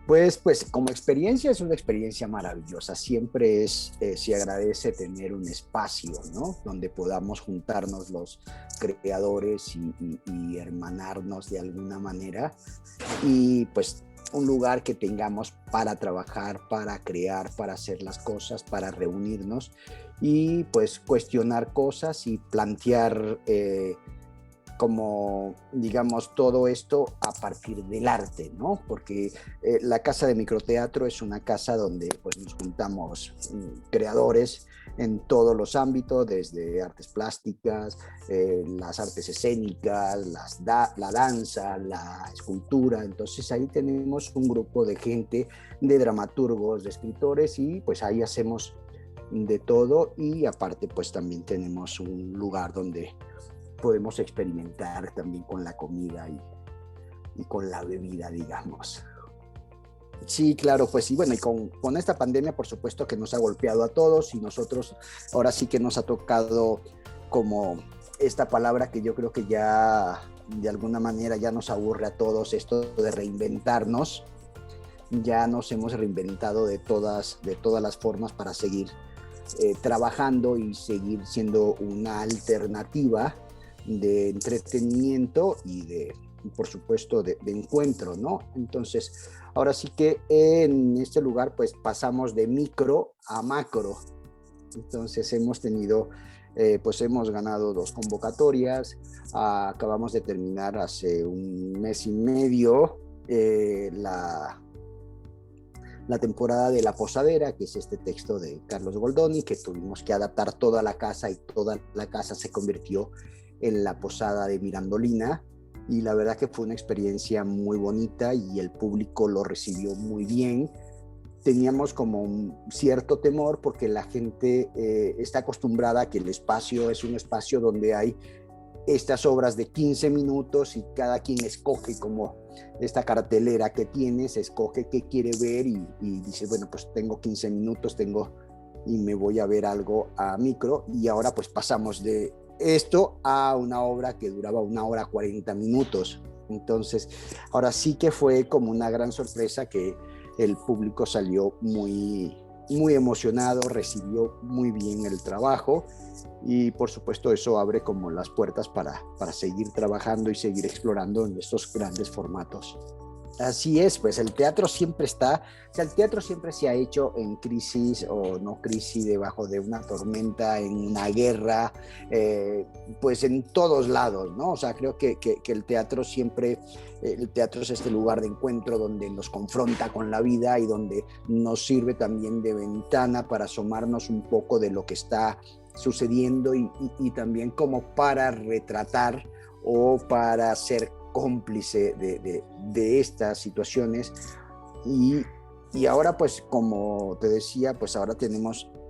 Pues como experiencia es una experiencia maravillosa. Siempre se agradece tener un espacio, ¿no? Donde podamos juntarnos los creadores y hermanarnos de alguna manera. Y pues un lugar que tengamos para trabajar, para crear, para hacer las cosas, para reunirnos y pues cuestionar cosas y plantear como, digamos, todo esto a partir del arte, ¿no? Porque la Casa de Microteatro es una casa donde pues, nos juntamos creadores en todos los ámbitos, desde artes plásticas, las artes escénicas, la danza, la escultura. Entonces ahí tenemos un grupo de gente, de dramaturgos, de escritores y pues ahí hacemos de todo y aparte pues también tenemos un lugar donde podemos experimentar también con la comida y con la bebida, digamos. Sí, claro, pues sí, bueno, y con esta pandemia, por supuesto que nos ha golpeado a todos y nosotros ahora sí que nos ha tocado como esta palabra que yo creo que ya de alguna manera ya nos aburre a todos, esto de reinventarnos. Ya nos hemos reinventado de todas las formas para seguir trabajando y seguir siendo una alternativa de entretenimiento y por supuesto, de encuentro, ¿no? Entonces, ahora sí que en este lugar, pues pasamos de micro a macro. Entonces, pues hemos ganado 2 convocatorias, acabamos de terminar hace un mes y medio la temporada de La Posadera, que es este texto de Carlos Goldoni, que tuvimos que adaptar toda la casa y toda la casa se convirtió en la posada de Mirandolina y la verdad que fue una experiencia muy bonita y el público lo recibió muy bien. Teníamos como un cierto temor porque la gente está acostumbrada a que el espacio es un espacio donde hay estas obras de 15 minutos y cada quien escoge como esta cartelera que tienes, escoge qué quiere ver y dice, bueno, pues tengo 15 minutos, y me voy a ver algo a micro y ahora pues pasamos de esto a una obra que duraba 1 hora 40 minutos. Entonces, ahora sí que fue como una gran sorpresa que el público salió muy, muy emocionado, recibió muy bien el trabajo y por supuesto eso abre como las puertas para seguir trabajando y seguir explorando en estos grandes formatos. Así es, pues el teatro siempre está, o sea, el teatro siempre se ha hecho en crisis o no crisis, debajo de una tormenta, en una guerra, pues en todos lados, ¿no? O sea, creo que el teatro es este lugar de encuentro donde nos confronta con la vida y donde nos sirve también de ventana para asomarnos un poco de lo que está sucediendo y también como para retratar o para ser cómplice de estas situaciones y ahora pues como te decía pues ahora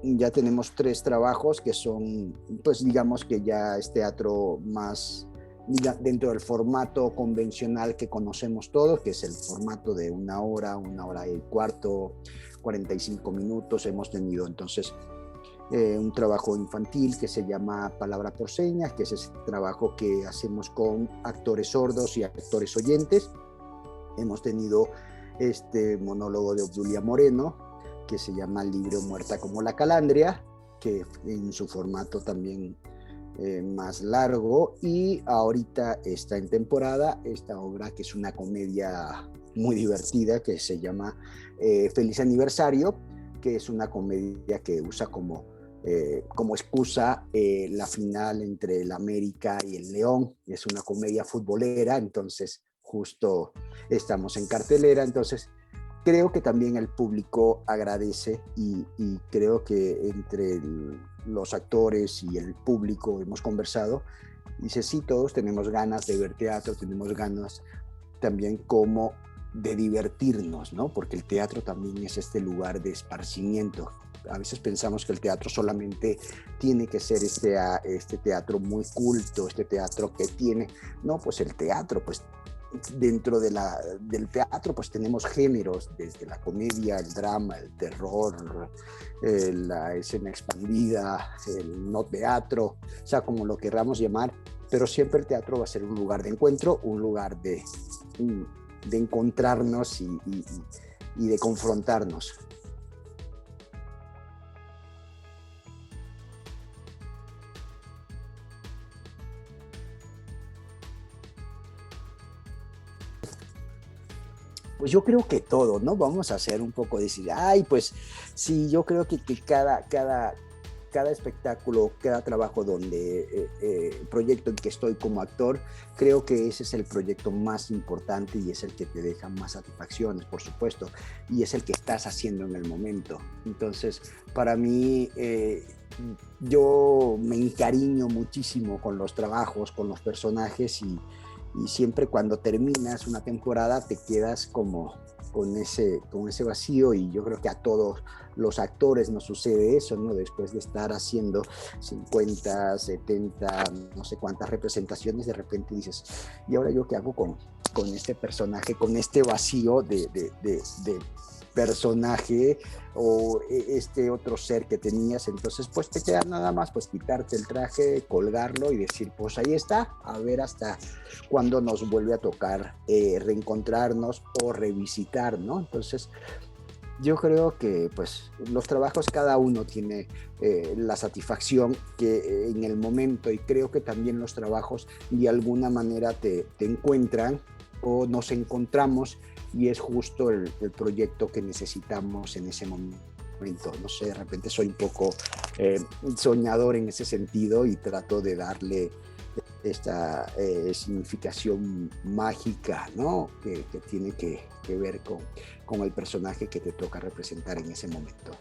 ya tenemos 3 trabajos que son pues digamos que ya es teatro más dentro del formato convencional que conocemos todos, que es el formato de 1 hora y cuarto, 45 minutos. Hemos tenido entonces un trabajo infantil que se llama Palabra por Señas, que es ese trabajo que hacemos con actores sordos y actores oyentes. Hemos tenido este monólogo de Obdulia Moreno, que se llama Libre o Muerta como la Calandria, que en su formato también más largo, y ahorita está en temporada esta obra que es una comedia muy divertida que se llama Feliz Aniversario, que es una comedia que usa como excusa la final entre el América y el León. Es una comedia futbolera, entonces justo estamos en cartelera, entonces creo que también el público agradece y creo que entre los actores y el público hemos conversado, dice sí, todos tenemos ganas de ver teatro, tenemos ganas también como de divertirnos, ¿no? Porque el teatro también es este lugar de esparcimiento. A veces pensamos que el teatro solamente tiene que ser este teatro muy culto, este teatro que tiene, no, pues el teatro, pues dentro del teatro pues tenemos géneros, desde la comedia, el drama, el terror, la escena expandida, el no teatro, o sea, como lo querramos llamar, pero siempre el teatro va a ser un lugar de encuentro, un lugar de encontrarnos y de confrontarnos. Pues yo creo que todo, ¿no? Vamos a hacer un poco de decir, ay, pues sí, yo creo que cada espectáculo, cada trabajo donde, proyecto en que estoy como actor, creo que ese es el proyecto más importante y es el que te deja más satisfacciones, por supuesto, y es el que estás haciendo en el momento. Entonces, para mí, yo me encariño muchísimo con los trabajos, con los personajes y siempre cuando terminas una temporada te quedas como con ese vacío y yo creo que a todos los actores nos sucede eso, ¿no? Después de estar haciendo 50, 70, no sé cuántas representaciones, de repente dices, ¿y ahora yo qué hago con este personaje, con este vacío de personaje o este otro ser que tenías? Entonces pues te queda nada más pues quitarte el traje, colgarlo y decir pues ahí está, a ver hasta cuándo nos vuelve a tocar reencontrarnos o revisitar, ¿no? Entonces yo creo que pues los trabajos cada uno tiene la satisfacción que en el momento, y creo que también los trabajos de alguna manera te encuentran o nos encontramos y es justo el proyecto que necesitamos en ese momento. No sé, de repente soy un poco soñador en ese sentido y trato de darle esta significación mágica, ¿no? Que tiene que ver con el personaje que te toca representar en ese momento.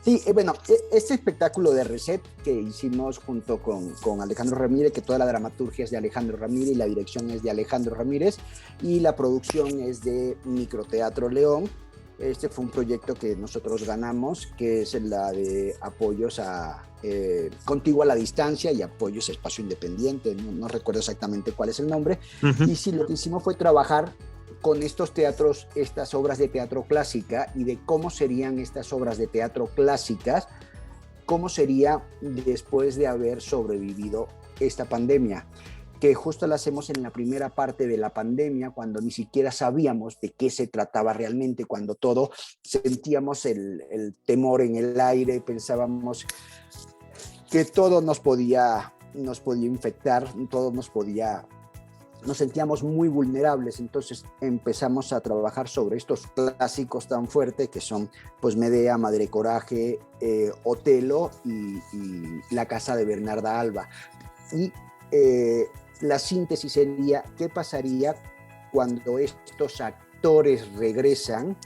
Sí, bueno, este espectáculo de Reset que hicimos junto con Alejandro Ramírez, que toda la dramaturgia es de Alejandro Ramírez y la dirección es de Alejandro Ramírez y la producción es de Microteatro León. Este fue un proyecto que nosotros ganamos, que es la de apoyos a Contigo a la Distancia y apoyos a Espacio Independiente, no recuerdo exactamente cuál es el nombre. Uh-huh. Y sí, lo que hicimos fue trabajar con estos teatros, estas obras de teatro clásica y de cómo serían estas obras de teatro clásicas, cómo sería después de haber sobrevivido esta pandemia, que justo la hacemos en la primera parte de la pandemia, cuando ni siquiera sabíamos de qué se trataba realmente, cuando todo sentíamos el temor en el aire, pensábamos que todo nos podía infectar, todo nos sentíamos muy vulnerables. Entonces empezamos a trabajar sobre estos clásicos tan fuertes que son pues Medea, Madre Coraje, Otelo y La Casa de Bernarda Alba. Y la síntesis sería qué pasaría cuando estos actores regresan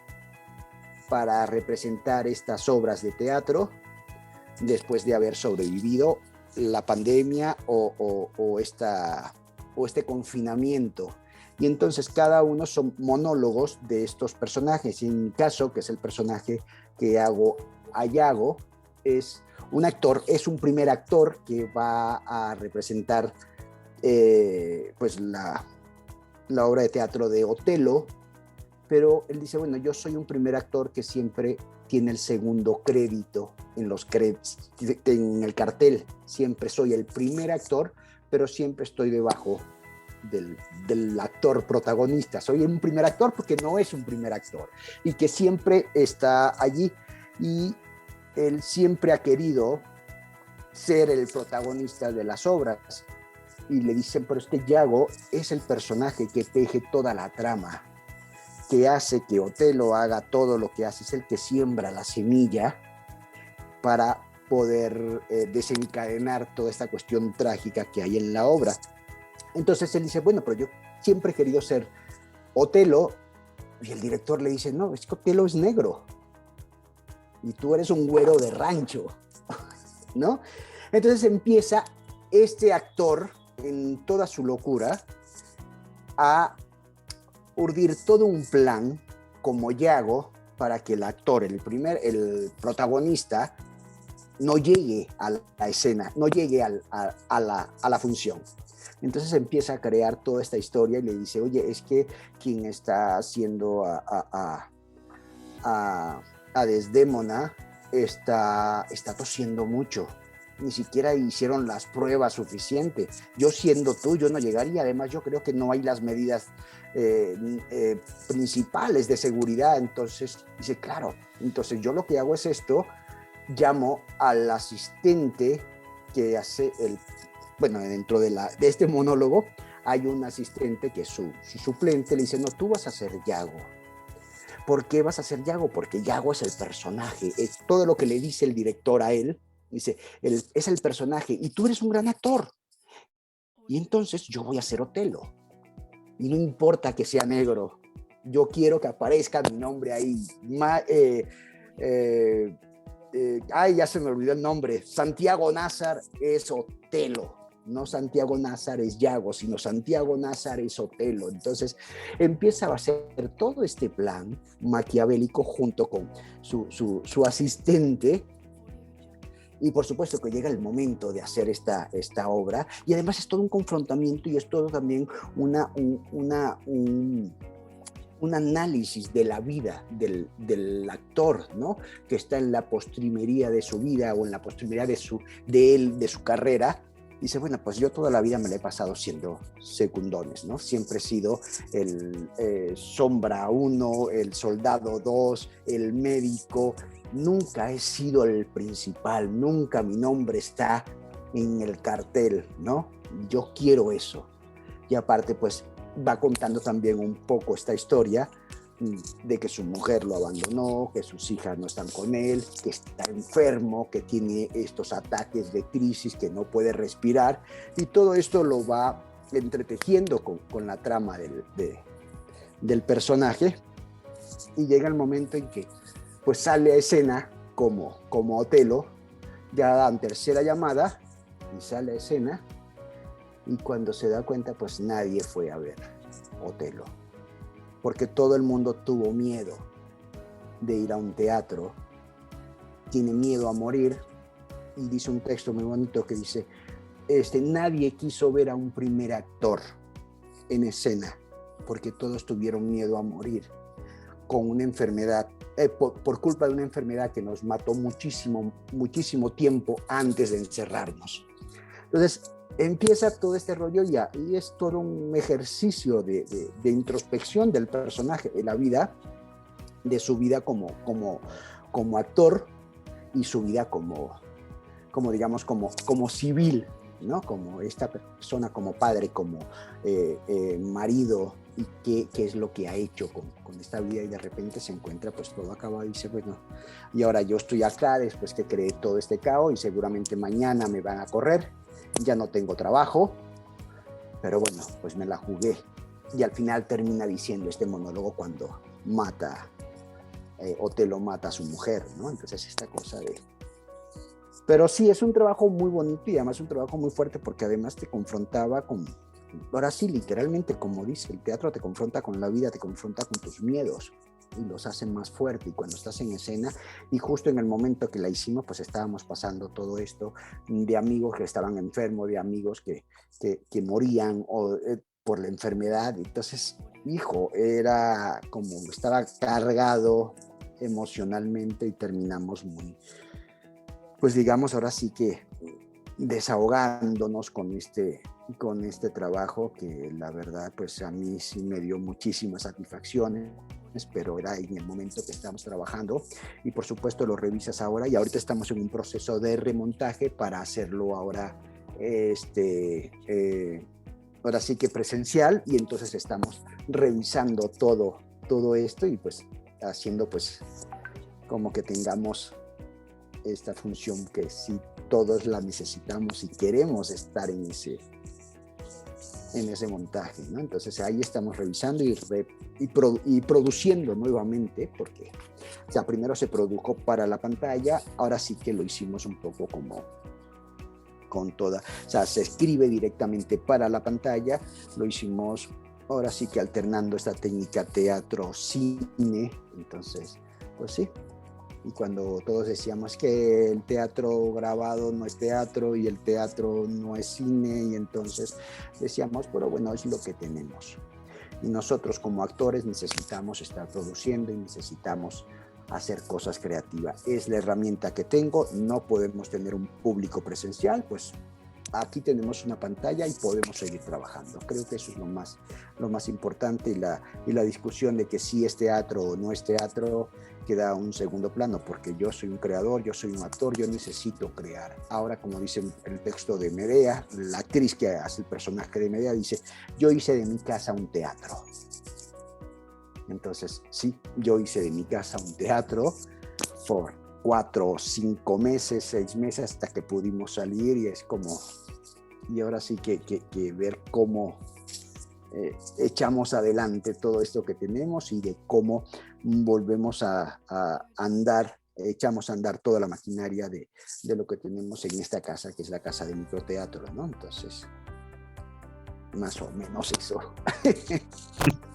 para representar estas obras de teatro después de haber sobrevivido la pandemia o este confinamiento. Y entonces cada uno son monólogos de estos personajes. Y en mi caso, que es el personaje que hago a Yago, es un actor, es un primer actor que va a representar pues la obra de teatro de Otelo, pero él dice, bueno, yo soy un primer actor que siempre tiene el segundo crédito en el cartel, siempre soy el primer actor, pero siempre estoy debajo del actor protagonista. Soy un primer actor porque no es un primer actor y que siempre está allí, y él siempre ha querido ser el protagonista de las obras. Y le dicen, pero es que Yago es el personaje que teje toda la trama, que hace que Otelo haga todo lo que hace, es el que siembra la semilla para poder desencadenar toda esta cuestión trágica que hay en la obra. Entonces él dice, bueno, pero yo siempre he querido ser Otelo, y el director le dice, no, es que Otelo es negro, y tú eres un güero de rancho, ¿no? Entonces empieza este actor, en toda su locura, a urdir todo un plan como Yago para que el actor, el protagonista, no llegue a la escena, no llegue a la función. Entonces empieza a crear toda esta historia y le dice, oye, es que quien está haciendo a Desdémona está tosiendo mucho. ni siquiera hicieron las pruebas suficientes. Yo siendo tú, yo no llegaría. Además, yo creo que no hay las medidas principales de seguridad. Entonces, dice, claro, entonces yo lo que hago es esto, llamo al asistente que hace bueno, dentro de este monólogo hay un asistente que es su suplente, le dice, no, tú vas a ser Yago. ¿Por qué vas a ser Yago? Porque Yago es el personaje, es todo lo que le dice el director a él, dice, es el personaje y tú eres un gran actor. Y entonces yo voy a ser Otelo. Y no importa que sea negro, yo quiero que aparezca mi nombre ahí. Ya se me olvidó el nombre. Santiago Nazar es Otelo. No Santiago Nazar es Yago, sino Santiago Nazar es Otelo. Entonces empieza a hacer todo este plan maquiavélico junto con su asistente. Y por supuesto que llega el momento de hacer esta obra, y además es todo un confrontamiento y es todo también un análisis de la vida del actor, ¿no? Que está en la postrimería de su vida o en la postrimería de su carrera. Dice, bueno, pues yo toda la vida me la he pasado siendo secundones, ¿no? Siempre he sido el sombra 1, el soldado 2, el médico. Nunca he sido el principal, nunca mi nombre está en el cartel, ¿no? Yo quiero eso. Y aparte, pues, va contando también un poco esta historia de que su mujer lo abandonó, que sus hijas no están con él, que está enfermo, que tiene estos ataques de crisis, que no puede respirar, y todo esto lo va entretejiendo con la trama del personaje, y llega el momento en que pues sale a escena como Otelo, ya dan tercera llamada, y sale a escena, y cuando se da cuenta, pues nadie fue a ver Otelo, porque todo el mundo tuvo miedo de ir a un teatro, tiene miedo a morir, y dice un texto muy bonito que dice, nadie quiso ver a un primer actor en escena, porque todos tuvieron miedo a morir con una enfermedad, por culpa de una enfermedad que nos mató muchísimo tiempo antes de encerrarnos. Entonces, empieza todo este rollo y es todo un ejercicio de introspección del personaje, de la vida, de su vida como actor y su vida como civil, ¿no? Como esta persona, como padre, como marido, y qué es lo que ha hecho con esta vida, y de repente se encuentra pues todo acabado y dice, bueno, y ahora yo estoy acá después que creé todo este caos y seguramente mañana me van a correr, ya no tengo trabajo, pero bueno, pues me la jugué. Y al final termina diciendo este monólogo cuando Otelo mata a su mujer, ¿no? Entonces esta cosa de... Pero sí, es un trabajo muy bonito y además un trabajo muy fuerte, porque además te confrontaba ahora sí, literalmente, como dice, el teatro te confronta con la vida, te confronta con tus miedos y los hace más fuerte. Y cuando estás en escena, y justo en el momento que la hicimos, pues estábamos pasando todo esto de amigos que estaban enfermos, de amigos que morían por la enfermedad. Entonces, hijo, era como estaba cargado emocionalmente y terminamos muy, pues digamos, ahora sí que desahogándonos con este trabajo, que la verdad pues a mí sí me dio muchísimas satisfacciones, pero era en el momento que estamos trabajando, y por supuesto lo revisas ahora, y ahorita estamos en un proceso de remontaje para hacerlo ahora ahora sí que presencial, y entonces estamos revisando todo esto y pues haciendo pues como que tengamos esta función que sí todos la necesitamos y queremos estar en ese montaje, ¿no? Entonces ahí estamos revisando y produciendo nuevamente, porque primero se produjo para la pantalla, ahora sí que lo hicimos un poco como con toda, se escribe directamente para la pantalla, lo hicimos ahora sí que alternando esta técnica teatro-cine, entonces, pues sí. Y cuando todos decíamos que el teatro grabado no es teatro y el teatro no es cine, y entonces decíamos, pero bueno, es lo que tenemos. Y nosotros como actores necesitamos estar produciendo y necesitamos hacer cosas creativas. Es la herramienta que tengo, no podemos tener un público presencial, pues aquí tenemos una pantalla y podemos seguir trabajando. Creo que eso es lo más importante, y la discusión de que si es teatro o no es teatro queda a un segundo plano, porque yo soy un creador, yo soy un actor, yo necesito crear. Ahora, como dice el texto de Medea, la actriz que hace el personaje de Medea dice, yo hice de mi casa un teatro. Entonces, sí, yo hice de mi casa un teatro por 4, 5 meses, 6 meses, hasta que pudimos salir, y es como, y ahora sí que ver cómo echamos adelante todo esto que tenemos, y de cómo volvemos a andar, echamos a andar toda la maquinaria de lo que tenemos en esta casa, que es la casa de microteatro, ¿no? Entonces, más o menos eso.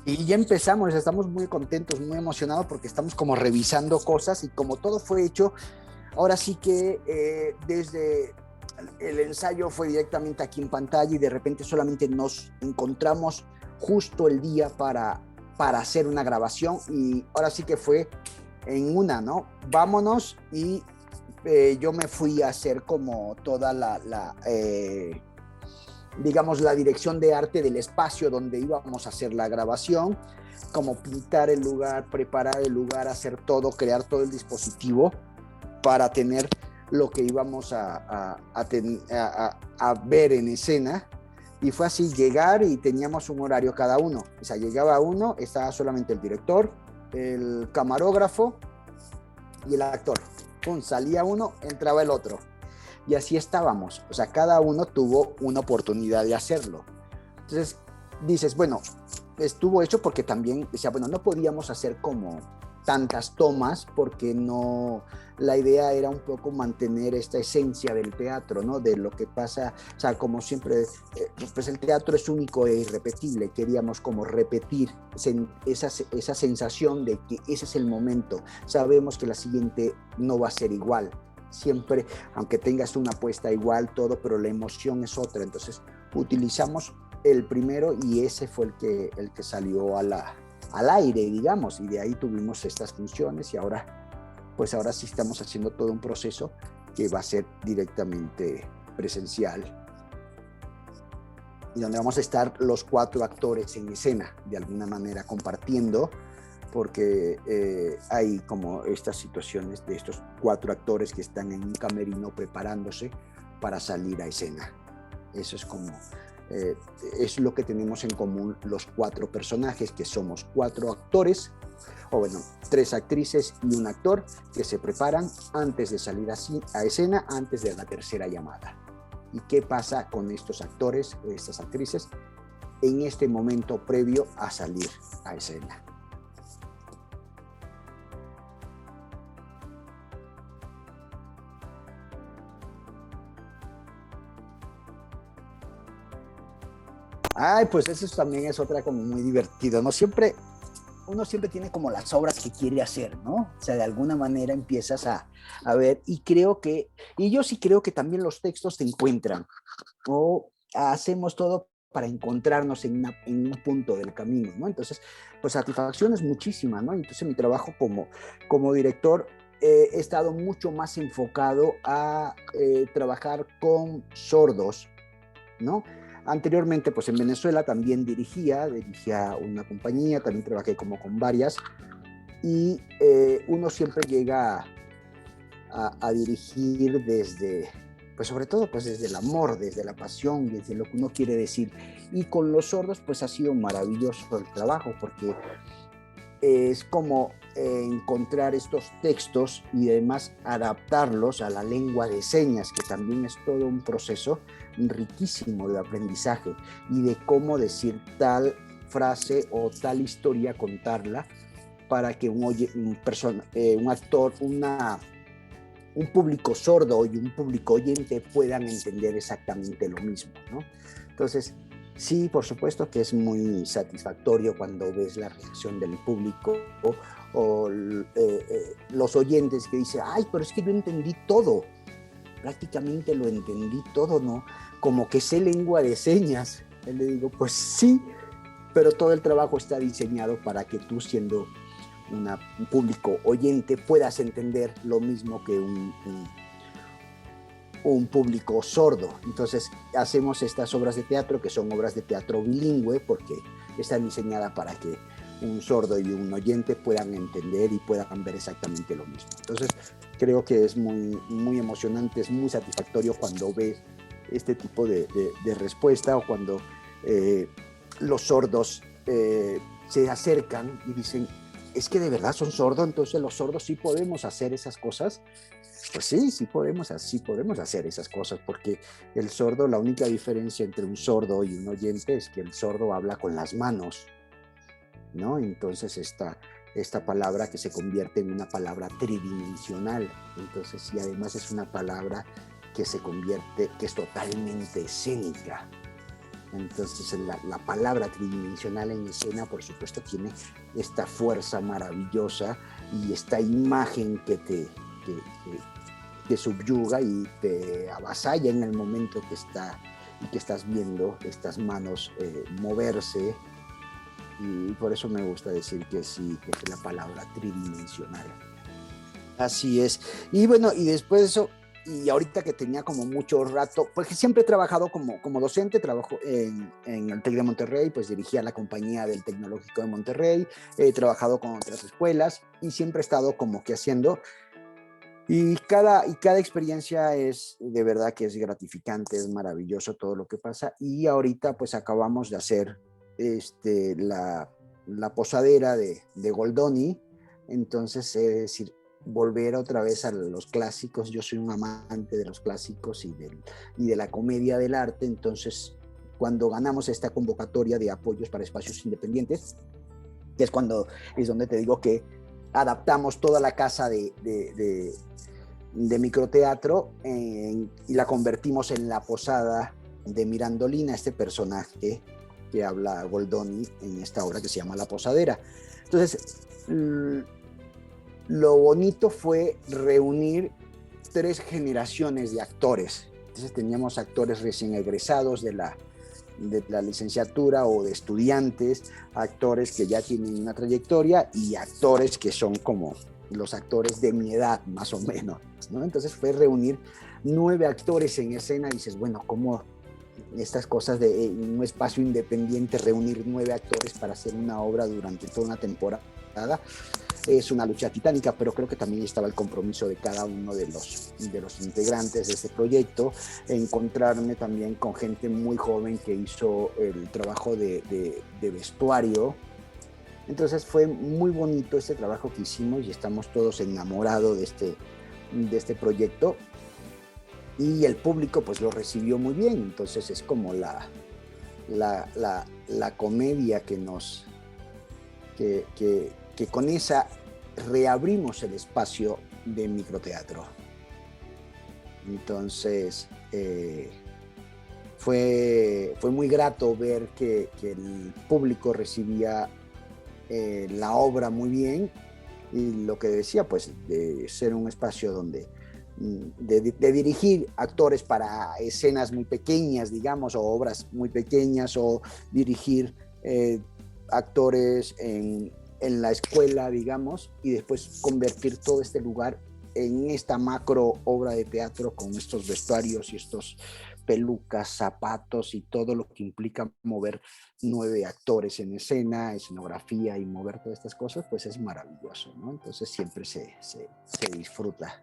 Y ya empezamos, estamos muy contentos, muy emocionados, porque estamos como revisando cosas, y como todo fue hecho, ahora sí que desde el ensayo fue directamente aquí en pantalla, y de repente solamente nos encontramos justo el día para hacer una grabación, y ahora sí que fue en una, ¿no? Vámonos, y yo me fui a hacer como toda digamos, la dirección de arte del espacio donde íbamos a hacer la grabación, como pintar el lugar, preparar el lugar, hacer todo, crear todo el dispositivo para tener lo que íbamos a ver en escena. Y fue así, llegar, y teníamos un horario cada uno. O sea, llegaba uno, estaba solamente el director, el camarógrafo y el actor. Pum, salía uno, entraba el otro. Y así estábamos. O sea, cada uno tuvo una oportunidad de hacerlo. Entonces, dices, bueno, estuvo hecho porque también, decía, bueno, no podíamos hacer como tantas tomas, porque no, la idea era un poco mantener esta esencia del teatro, ¿no? De lo que pasa, o sea, como siempre, pues el teatro es único e irrepetible. Queríamos como repetir esa sensación de que ese es el momento. Sabemos que la siguiente no va a ser igual. Siempre, aunque tengas una apuesta igual, todo, pero la emoción es otra. Entonces, utilizamos el primero, y ese fue el que salió al aire, digamos, y de ahí tuvimos estas funciones, y ahora sí estamos haciendo todo un proceso que va a ser directamente presencial, y donde vamos a estar los 4 actores en escena, de alguna manera compartiendo, porque hay como estas situaciones de estos 4 actores que están en un camerino preparándose para salir a escena. Eso es como... es lo que tenemos en común los 4 personajes, que somos 4 actores, o bueno, 3 actrices y un actor, que se preparan antes de salir a escena, antes de la tercera llamada. ¿Y qué pasa con estos actores, estas actrices, en este momento previo a salir a escena? Ay, pues eso también es otra como muy divertido, ¿no? Uno siempre tiene como las obras que quiere hacer, ¿no? O sea, de alguna manera empiezas a ver, y yo sí creo que también los textos te encuentran, o hacemos todo para encontrarnos en un punto del camino, ¿no? Entonces, pues satisfacción es muchísima, ¿no? Entonces mi trabajo como director, he estado mucho más enfocado a trabajar con sordos, ¿no? Anteriormente, pues en Venezuela también dirigía una compañía, también trabajé como con varias, y uno siempre llega a dirigir desde, pues sobre todo, pues desde el amor, desde la pasión, desde lo que uno quiere decir. Y con los sordos, pues ha sido maravilloso el trabajo, porque es como encontrar estos textos y además adaptarlos a la lengua de señas, que también es todo un proceso riquísimo de aprendizaje, y de cómo decir tal frase o tal historia, contarla para que un actor, un público sordo y un público oyente puedan entender exactamente lo mismo, ¿no? Entonces, sí, por supuesto que es muy satisfactorio cuando ves la reacción del público o los oyentes que dicen, ay, pero es que yo entendí todo, prácticamente lo entendí todo, ¿no? Como que sé lengua de señas. Le digo, pues sí, pero todo el trabajo está diseñado para que tú, siendo un público oyente, puedas entender lo mismo que un público sordo. Entonces hacemos estas obras de teatro, que son obras de teatro bilingüe, porque están diseñadas para que un sordo y un oyente puedan entender y puedan ver exactamente lo mismo. Entonces creo que es muy, muy emocionante, es muy satisfactorio cuando ves este tipo de respuesta, o cuando los sordos se acercan y dicen, es que de verdad son sordos, entonces los sordos sí podemos hacer esas cosas. Pues sí podemos hacer esas cosas, porque el sordo, la única diferencia entre un sordo y un oyente es que el sordo habla con las manos, ¿no? Entonces esta palabra que se convierte en una palabra tridimensional, entonces, y además es una palabra que se convierte, que es totalmente escénica. Entonces la palabra tridimensional en escena, por supuesto, tiene esta fuerza maravillosa y esta imagen que te subyuga y te avasalla en el momento que estás viendo estas manos moverse. Y por eso me gusta decir que sí, que es la palabra tridimensional. Así es. Y bueno, y después de eso, y ahorita que tenía como mucho rato, porque siempre he trabajado como docente, trabajo en el TEC de Monterrey, pues dirigía la compañía del Tecnológico de Monterrey, he trabajado con otras escuelas y siempre he estado como que haciendo, y cada experiencia es de verdad que es gratificante, es maravilloso todo lo que pasa. Y ahorita pues acabamos de hacer la posadera de Goldoni, entonces es decir, volver otra vez a los clásicos. Yo soy un amante de los clásicos y de la comedia del arte. Entonces cuando ganamos esta convocatoria de apoyos para espacios independientes, que es donde te digo que adaptamos toda la casa de microteatro y la convertimos en la posada de Mirandolina, este personaje que habla Goldoni en esta obra que se llama La Posadera. Entonces, lo bonito fue reunir 3 generaciones de actores. Entonces teníamos actores recién egresados de la licenciatura o de estudiantes, actores que ya tienen una trayectoria y actores que son como los actores de mi edad, más o menos, ¿no? Entonces fue reunir 9 actores en escena y dices, bueno, ¿cómo estas cosas de un espacio independiente, reunir 9 actores para hacer una obra durante toda una temporada? Es una lucha titánica, pero creo que también estaba el compromiso de cada uno de los integrantes de este proyecto, encontrarme también con gente muy joven que hizo el trabajo de vestuario. Entonces fue muy bonito este trabajo que hicimos y estamos todos enamorados de este proyecto, y el público pues lo recibió muy bien. Entonces es como la comedia que con esa reabrimos el espacio de microteatro. Entonces fue muy grato ver que el público recibía la obra muy bien, y lo que decía, pues de ser un espacio donde de dirigir actores para escenas muy pequeñas, digamos, o obras muy pequeñas, o dirigir actores en la escuela, digamos, y después convertir todo este lugar en esta macro obra de teatro con estos vestuarios y estos pelucas, zapatos y todo lo que implica mover 9 actores en escena, escenografía y mover todas estas cosas, pues es maravilloso, ¿no? Entonces siempre se disfruta.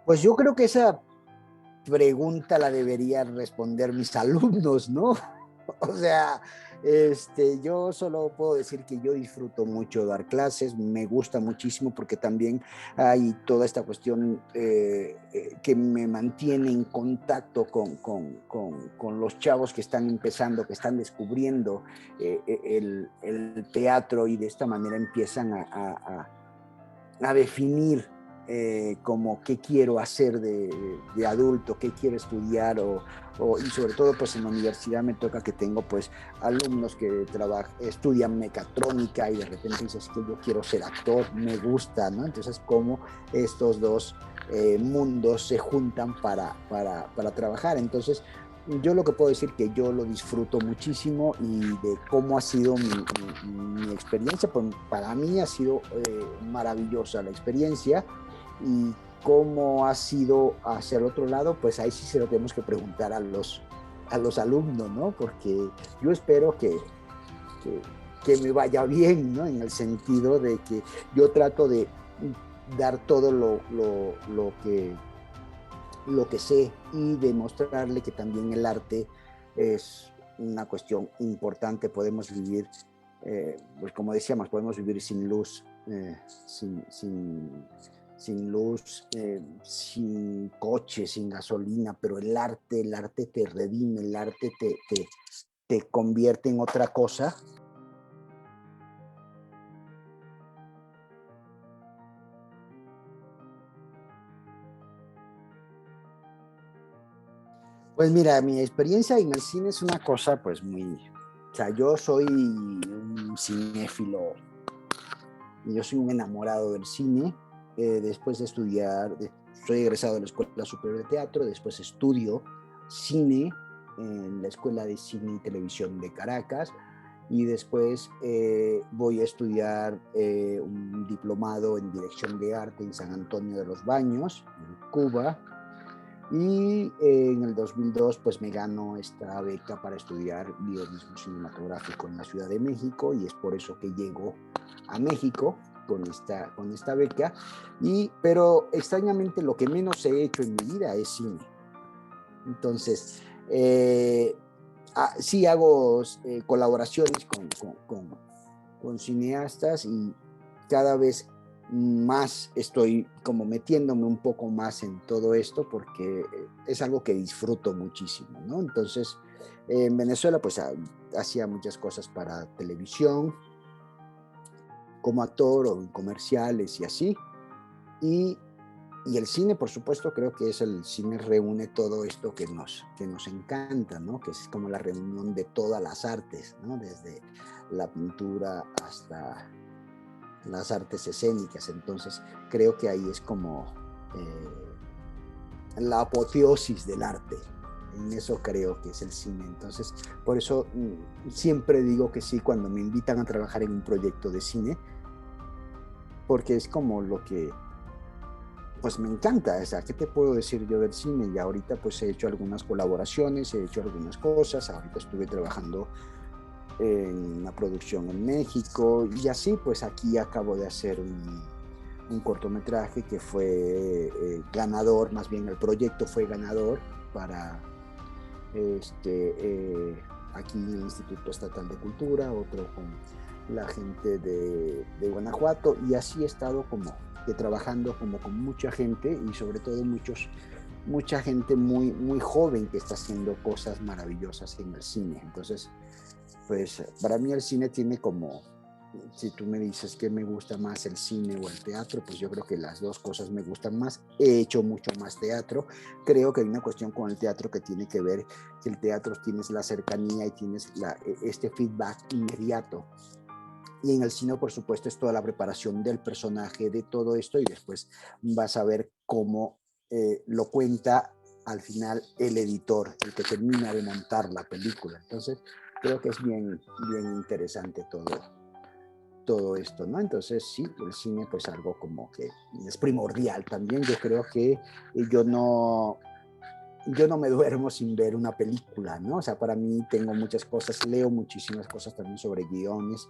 Pues yo creo que esa pregunta la deberían responder mis alumnos, ¿no? O sea, yo solo puedo decir que yo disfruto mucho dar clases, me gusta muchísimo porque también hay toda esta cuestión que me mantiene en contacto con los chavos que están empezando, que están descubriendo el teatro, y de esta manera empiezan a definir como qué quiero hacer de adulto, qué quiero estudiar, y sobre todo pues en la universidad me toca que tengo pues alumnos que estudian mecatrónica y de repente dices que yo quiero ser actor, me gusta, ¿no? Entonces como estos dos mundos se juntan para trabajar. Entonces, yo lo que puedo decir que yo lo disfruto muchísimo y de cómo ha sido mi experiencia, pues para mí ha sido maravillosa la experiencia y cómo ha sido hacia el otro lado, pues ahí sí se lo tenemos que preguntar a los alumnos, ¿no? Porque yo espero que, que me vaya bien, ¿no? En el sentido de que yo trato de dar todo lo que sé y demostrarle que también el arte es una cuestión importante. Podemos vivir, pues como decíamos, podemos vivir sin luz, sin luz, sin coche, sin gasolina, pero el arte te redime, el arte te convierte en otra cosa. Pues mira, mi experiencia en el cine es una cosa pues muy... O sea, yo soy un cinéfilo y yo soy un enamorado del cine. Después de estudiar, soy egresado de la Escuela Superior de Teatro, después estudio cine en la Escuela de Cine y Televisión de Caracas y después voy a estudiar un diplomado en Dirección de Arte en San Antonio de los Baños, en Cuba. Y en el 2002 pues me gano esta beca para estudiar guionismo cinematográfico en la Ciudad de México y es por eso que llego a México con esta beca. Pero extrañamente lo que menos he hecho en mi vida es cine. Entonces, sí hago colaboraciones con cineastas y cada vez más estoy como metiéndome un poco más en todo esto porque es algo que disfruto muchísimo, ¿no? Entonces, en Venezuela pues hacía muchas cosas para televisión, como actor o en comerciales y así. Y, y el cine, por supuesto, creo que es el cine reúne todo esto que nos encanta, ¿no? Que es como la reunión de todas las artes, ¿no? Desde la pintura hasta las artes escénicas. Entonces, creo que ahí es como la apoteosis del arte. En eso creo que es el cine. Entonces, por eso siempre digo que sí cuando me invitan a trabajar en un proyecto de cine, porque es como lo que pues me encanta. O sea, ¿qué te puedo decir yo del cine? Y ahorita pues he hecho algunas colaboraciones, he hecho algunas cosas, ahorita estuve trabajando en una producción en México y así pues aquí acabo de hacer un cortometraje que fue ganador, más bien el proyecto fue ganador para aquí en el Instituto Estatal de Cultura, otro con la gente de Guanajuato y así he estado como que trabajando como con mucha gente y sobre todo mucha gente muy joven que está haciendo cosas maravillosas en el cine. Entonces, pues para mí el cine tiene como, si tú me dices que me gusta más el cine o el teatro, pues yo creo que las dos cosas me gustan más. He hecho mucho más teatro. Creo que hay una cuestión con el teatro que tiene que ver que el teatro tienes la cercanía y tienes este feedback inmediato. Y en el cine, por supuesto, es toda la preparación del personaje, de todo esto, y después vas a ver cómo lo cuenta al final el editor, el que termina de montar la película. Entonces, creo que es bien interesante todo esto, ¿no? Entonces, sí, el cine, pues algo como que es primordial también. Yo creo que yo no, yo no me duermo sin ver una película, ¿no? O sea, para mí tengo muchas cosas, leo muchísimas cosas también sobre guiones,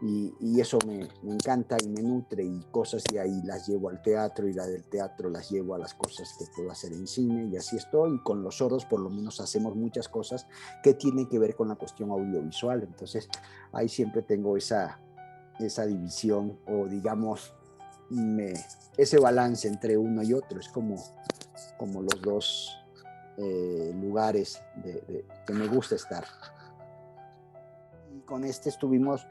y eso me encanta y me nutre y cosas de ahí las llevo al teatro y la del teatro las llevo a las cosas que puedo hacer en cine y así estoy. Y con los sordos por lo menos hacemos muchas cosas que tienen que ver con la cuestión audiovisual. Entonces ahí siempre tengo esa división o digamos ese balance entre uno y otro. Es como los dos lugares que me gusta estar. Y con este estuvimos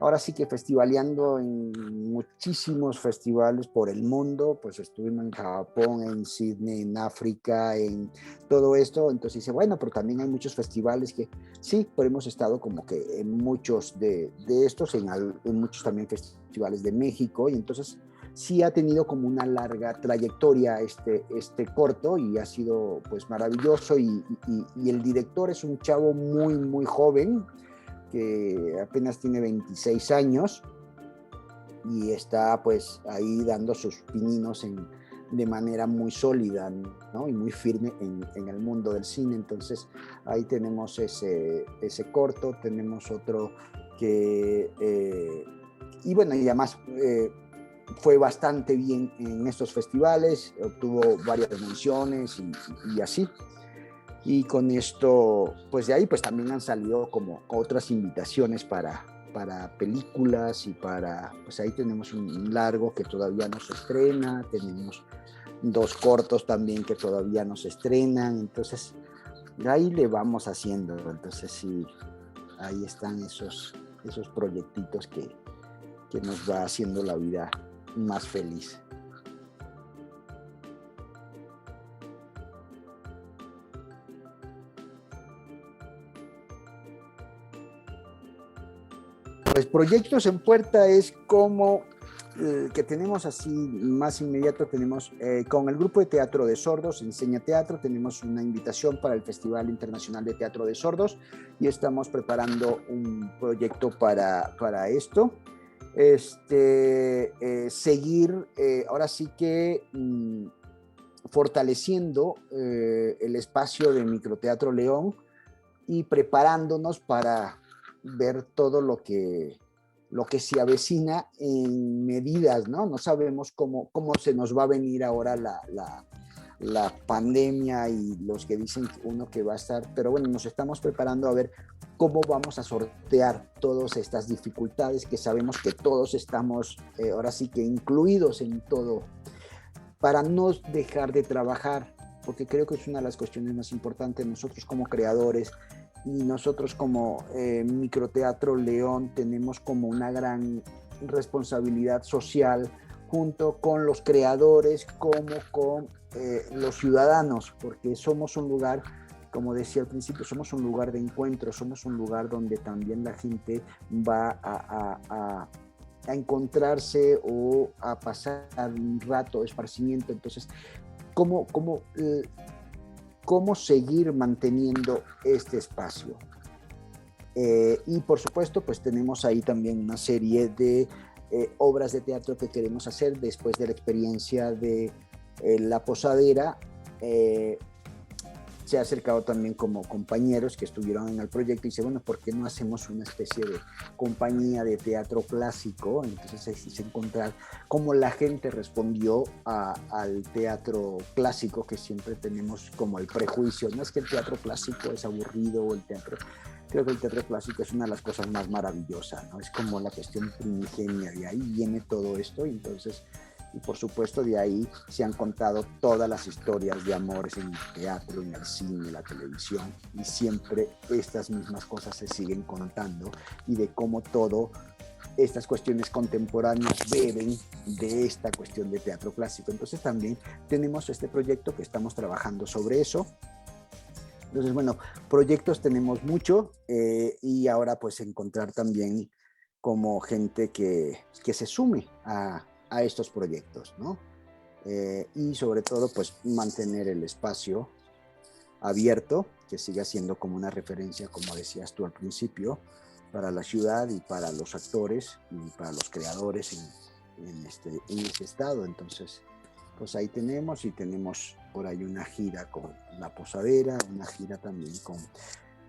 ahora sí que festivaleando en muchísimos festivales por el mundo, pues estuvimos en Japón, en Sydney, en África, en todo esto. Entonces dice, bueno, pero también hay muchos festivales que sí, pero hemos estado como que en muchos de estos, en muchos también festivales de México, y entonces sí ha tenido como una larga trayectoria este corto, y ha sido pues maravilloso, y el director es un chavo muy, muy joven, que apenas tiene 26 años y está pues ahí dando sus pininos de manera muy sólida, ¿no? Y muy firme en el mundo del cine. Entonces ahí tenemos ese corto, tenemos otro que, y bueno, y además fue bastante bien en estos festivales, obtuvo varias menciones y así. Y con esto, pues de ahí pues también han salido como otras invitaciones para películas, y pues ahí tenemos un largo que todavía no se estrena, tenemos 2 cortos también que todavía no se estrenan, entonces ahí le vamos haciendo. Entonces sí, ahí están esos proyectitos que nos va haciendo la vida más feliz. Pues proyectos en puerta es como que tenemos así más inmediato. Tenemos con el grupo de teatro de sordos, Enseña Teatro, tenemos una invitación para el Festival Internacional de Teatro de Sordos, y estamos preparando un proyecto para esto. Seguir ahora sí que fortaleciendo el espacio de Microteatro León, y preparándonos para ver todo lo que se avecina en medidas, ¿no? No sabemos cómo se nos va a venir ahora la pandemia, y los que dicen uno que va a estar, pero bueno, nos estamos preparando a ver cómo vamos a sortear todas estas dificultades, que sabemos que todos estamos ahora sí que incluidos en todo, para no dejar de trabajar, porque creo que es una de las cuestiones más importantes. Nosotros como creadores y nosotros como Microteatro León tenemos como una gran responsabilidad social, junto con los creadores como con los ciudadanos, porque somos un lugar, como decía al principio, somos un lugar de encuentro, somos un lugar donde también la gente va a encontrarse o a pasar un rato de esparcimiento. Entonces, ¿cómo seguir manteniendo este espacio? Y por supuesto, pues tenemos ahí también una serie de obras de teatro que queremos hacer después de la experiencia de La Posadera. Se ha acercado también como compañeros que estuvieron en el proyecto, y dice, bueno, ¿por qué no hacemos una especie de compañía de teatro clásico? Entonces es encontrar cómo la gente respondió al teatro clásico, que siempre tenemos como el prejuicio, no es que el teatro clásico es aburrido, o el teatro... Creo que el teatro clásico es una de las cosas más maravillosas, ¿no? Es como la cuestión primigenia, de ahí viene todo esto, y entonces... Y por supuesto de ahí se han contado todas las historias de amores en el teatro, en el cine, en la televisión, y siempre estas mismas cosas se siguen contando, y de cómo todo estas cuestiones contemporáneas beben de esta cuestión de teatro clásico. Entonces también tenemos este proyecto que estamos trabajando sobre eso. Entonces, bueno, proyectos tenemos mucho, y ahora pues encontrar también como gente que se sume a estos proyectos, ¿no? Y sobre todo, pues mantener el espacio abierto, que siga siendo como una referencia, como decías tú al principio, para la ciudad y para los actores y para los creadores en ese estado. Entonces, pues ahí tenemos, y tenemos por ahí una gira con La Posadera, una gira también con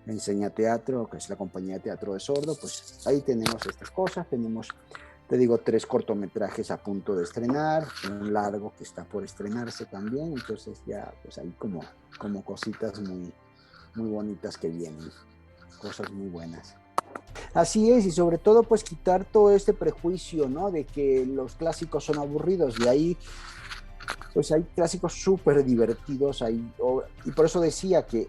Enseña Teatro, que es la compañía de teatro de sordo. Pues ahí tenemos estas cosas. Tenemos, te digo, 3 cortometrajes a punto de estrenar, un largo que está por estrenarse también. Entonces ya, pues ahí como cositas muy, muy bonitas que vienen, cosas muy buenas. Así es, y sobre todo pues quitar todo este prejuicio, ¿no? De que los clásicos son aburridos. De ahí pues hay clásicos súper divertidos ahí, y por eso decía que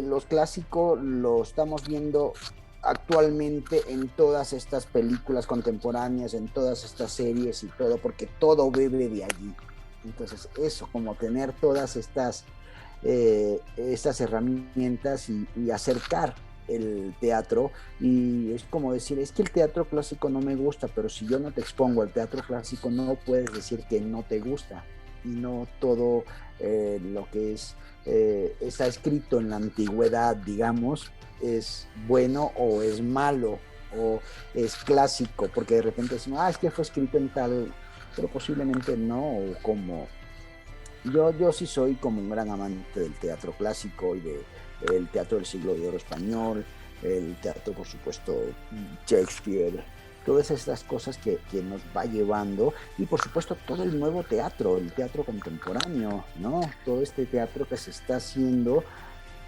los clásicos lo estamos viendo actualmente en todas estas películas contemporáneas, en todas estas series y todo, porque todo bebe de allí. Entonces eso, como tener todas estas herramientas y acercar el teatro, y es como decir, es que el teatro clásico no me gusta, pero si yo no te expongo al teatro clásico no puedes decir que no te gusta, y no todo lo que está escrito en la antigüedad, digamos, es bueno o es malo o es clásico, porque de repente decimos, es que fue escrito en tal, pero posiblemente no, o como yo sí soy como un gran amante del teatro clásico y del teatro del siglo de oro español, el teatro, por supuesto, Shakespeare, todas estas cosas que nos va llevando, y por supuesto todo el nuevo teatro, el teatro contemporáneo, ¿no? Todo este teatro que se está haciendo,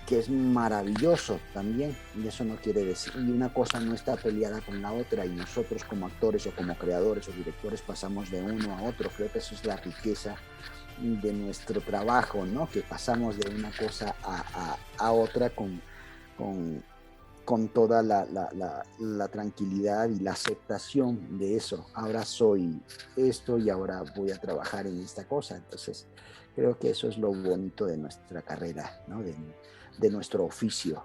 que es maravilloso también, y eso no quiere decir, y una cosa no está peleada con la otra, y nosotros como actores o como creadores o directores pasamos de uno a otro. Creo que eso es la riqueza de nuestro trabajo, ¿no? Que pasamos de una cosa a otra con, con toda la tranquilidad y la aceptación de eso. Ahora soy esto y ahora voy a trabajar en esta cosa. Entonces, creo que eso es lo bonito de nuestra carrera, ¿no? De nuestro oficio.